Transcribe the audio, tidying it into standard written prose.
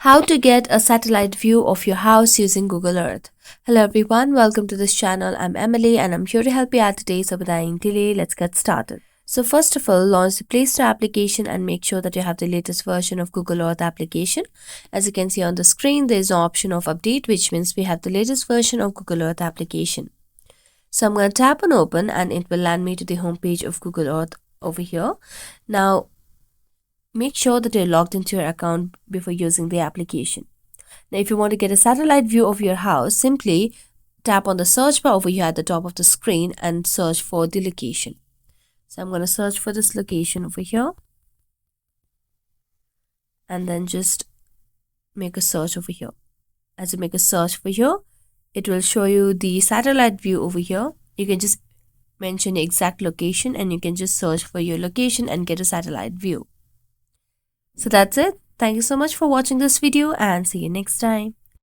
How to get a satellite view of your house using Google Earth. Hello everyone, welcome to this channel. I'm Emily and I'm here to help you out today. So without any delay, let's get started. So first of all, launch the Play Store application and make sure that you have the latest version of Google Earth application. As you can see on the screen, there is an option of update, which means we have the latest version of Google Earth application. So I'm going to tap on open and it will land me to the home page of Google Earth over here. Now, make sure that you're logged into your account before using the application. Now, if you want to get a satellite view of your house, simply tap on the search bar over here at the top of the screen and search for the location. So I'm going to search for this location over here and then just make a search over here. As you make a search for here, it will show you the satellite view over here. You can just mention the exact location and you can just search for your location and get a satellite view. So that's it. Thank you so much for watching this video and see you next time.